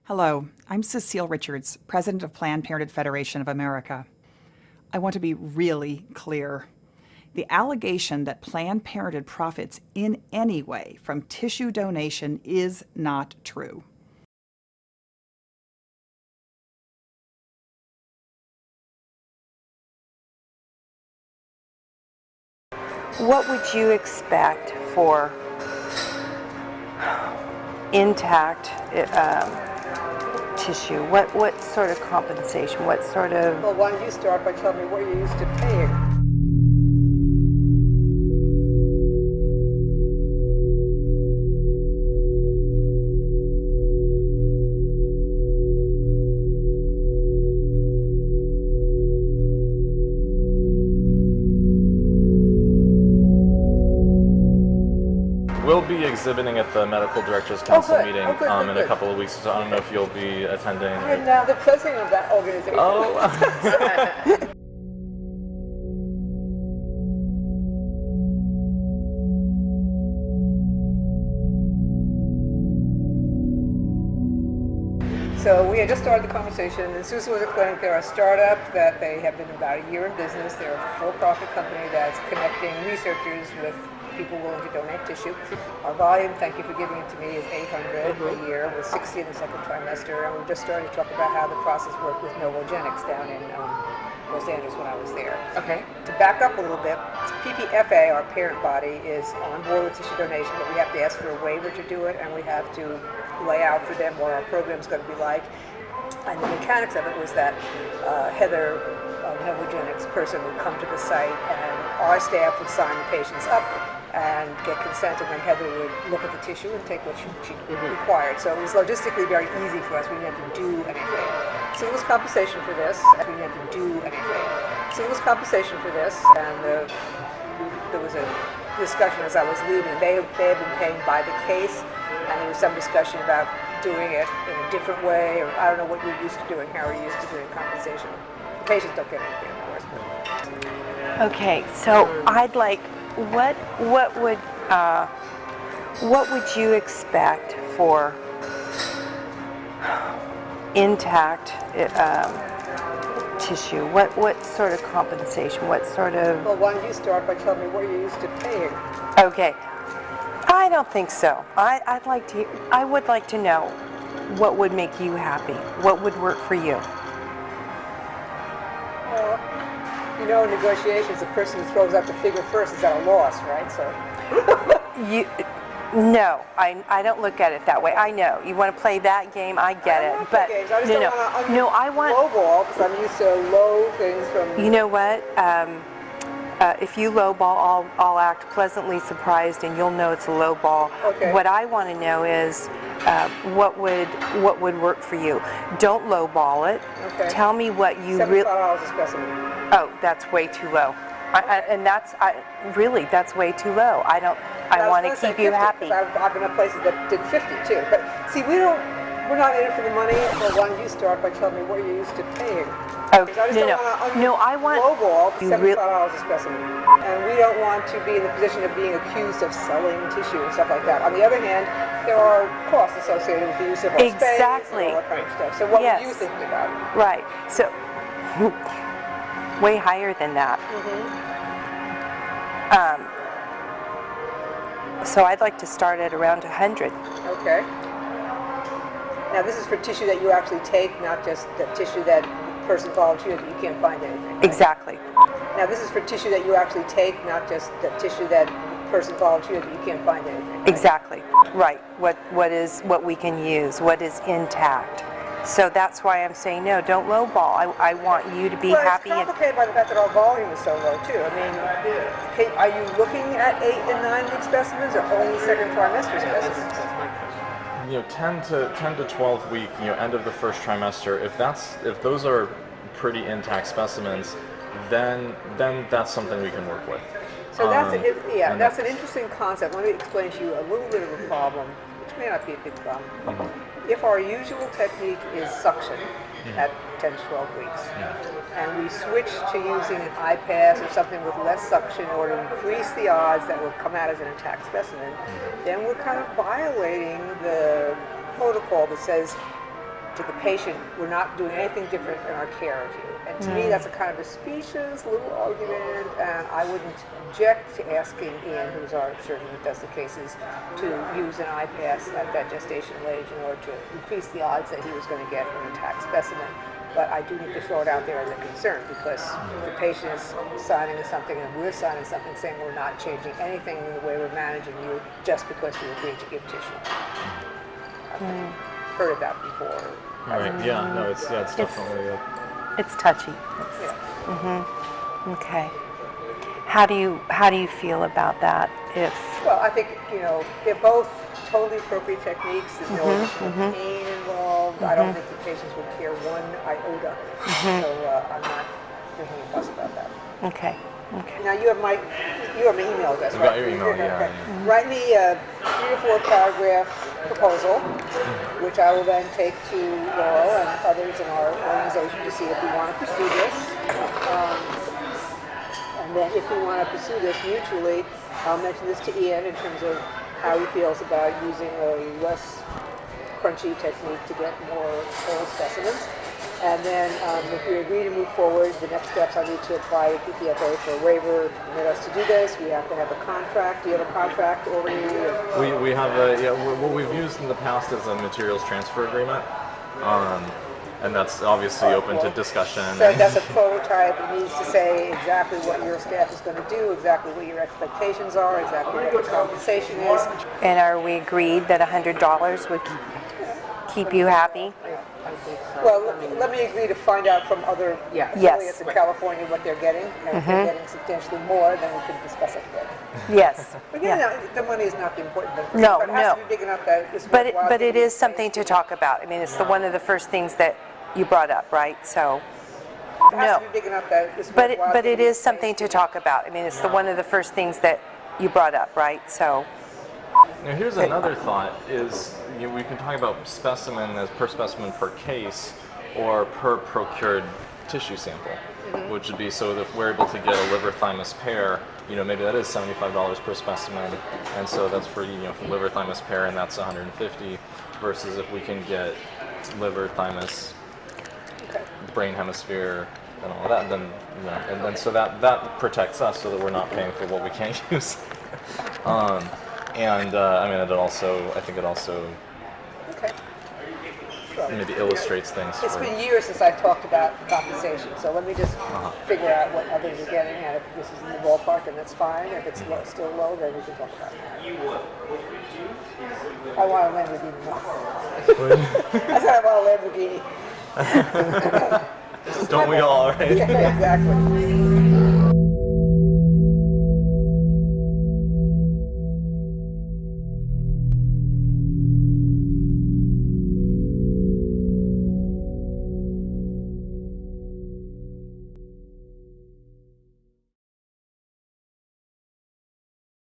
Hello, I'm Cecile Richards, President of Planned Parenthood Federation of America. I want to be really clear. The allegation that Planned Parenthood profits in any way from tissue donation is not true. What would you expect for intact tissue? What sort of compensation? What sort of... Well, why don't you start by telling me what you're used to paying? We'll be exhibiting at the Medical Directors Council meeting in a couple of weeks, so I don't know if you'll be attending. I'm now the president of that organization. Oh. So we had just started the conversation, and Susan was explaining they're a startup, that they have been about a year in business. They're a for-profit company that's connecting researchers with people willing to donate tissue. Our volume, thank you for giving it to me, is 800 a year, with 60 in the second trimester, and we just started to talk about how the process worked with Novogenics down in Los Angeles when I was there. Okay. To back up a little bit, PPFA, our parent body, is on board with tissue donation, but we have to ask for a waiver to do it, and we have to lay out for them what our program's going to be like. And the mechanics of it was that Heather, Novogenics person, would come to the site, and our staff would sign the patients up and get consent, and then Heather would look at the tissue and take what she required. So it was logistically very easy for us. We didn't have to do anything. So it was compensation for this. We didn't have to do anything. So it was compensation for this, and there was a discussion as I was leaving. They had been paying by the case, and there was some discussion about doing it in a different way, or I don't know what you're used to doing, how are you used to doing compensation. The patients don't get anything, of course. But. Okay, so I'd like, what would you expect for intact tissue? What sort of compensation? What sort of... Well, why don't you start by telling me what you're used to paying? Okay. I don't think so. I would like to know what would make you happy. What would work for you? Well, you know, in negotiations, the person who throws out the figure first is at a loss, right? So. No, I don't look at it that way. I know you want to play that game. I get it, but no, I want lowball because I'm used to low things from. You know what? If you lowball, I'll act pleasantly surprised, and you'll know it's a lowball. Okay. What I want to know is what would work for you. Don't lowball it. Okay. Tell me what you really. $75 a specimen. Oh, that's way too low. And really, that's way too low. I want to keep you 50, happy. I've been at places that did 50 too. But see, we're not in it for the money. Well, why don't you start by telling me what you're used to paying? Oh, No, I want lowball $75 a specimen, and we don't want to be in the position of being accused of selling tissue and stuff like that. On the other hand, there are costs associated with the use of our space and all that kind of stuff. So what would you think about it? Right. So way higher than that. So I'd like to start at around 100. Okay. Now this is for tissue that you actually take, not just the tissue that person volunteered that you can't find anything. Right? Exactly. Now this is for tissue that you actually take, not just the tissue that person volunteered that you can't find anything. Right? Exactly. Right. What we can use, what is intact. So that's why I'm saying no, don't lowball. I want you to be happy. Well, it's complicated by the fact that our volume is so low too. I mean, are you looking at 8 and 9 week specimens or only second trimester specimens? 10 to 12 week, end of the first trimester. If those are pretty intact specimens, then that's something we can work with. So that's an interesting concept. Let me explain to you a little bit of a problem, which may not be a big problem. If our usual technique is suction at 10 to 12 weeks, and we switch to using an iPass or something with less suction in order to increase the odds that will come out as an intact specimen, then we're kind of violating the protocol that says to the patient, we're not doing anything different in our care of you. And to me, that's a kind of a specious little argument, and I wouldn't object to asking Ian, who's our surgeon that does the cases, to use an iPass at that gestational age in order to increase the odds that he was going to get an intact specimen. But I do need to throw it out there as a concern, because the patient is signing something and we're signing something saying we're not changing anything in the way we're managing you just because we agreed to give tissue. I've heard of that before. Right. Yeah. No. It's definitely. It's touchy. Okay. How do you feel about that? Well, I think they're both totally appropriate techniques. There's no additional pain involved. I don't think the patients would care one iota. So I'm not making a fuss about that. Okay. Now you have my email address, I've right? got your email, yeah. Write me a 3 to 4 paragraph proposal, which I will then take to Laurel and others in our organization to see if we want to pursue this. And then if we want to pursue this mutually, I'll mention this to Ian in terms of how he feels about using a less crunchy technique to get more whole specimens. And then if we agree to move forward, the next steps I need to apply to PPFA for a waiver to permit us to do this. We have to have a contract. Do you have a contract already? We have what we've used in the past is a materials transfer agreement. And that's obviously open to discussion. So that's a prototype. It needs to say exactly what your staff is going to do, exactly what your expectations are, exactly what your compensation is. And are we agreed that $100 would keep you happy? Well, let me agree to find out from other affiliates in California what they're getting. And if they're getting substantially more, then we can discuss it then. Yes. But the money is not the important thing. No, but it has to be big enough that it's But worthwhile it to is something to talk about. I mean, it's one of the first things that you brought up, right? So, It has to be big enough that it's worthwhile but it to is something to talk about. I mean, it's one of the first things that you brought up, right? So. Now here's another thought: is we can talk about specimen as per specimen per case, or per procured tissue sample, which would be so that if we're able to get a liver thymus pair, maybe that is $75 per specimen, and so that's for for liver thymus pair, and that's $150, versus if we can get liver thymus, brain hemisphere, and all that, then and then so that protects us so that we're not paying for what we can't use. I think it also maybe illustrates things. It's been years since I've talked about compensation, so let me just figure out what others are getting, and if this is in the ballpark, then that's fine. If it's still low, then we can talk about it. I want a Lamborghini. I said I want a Lamborghini. Don't we all, right? Yeah, exactly.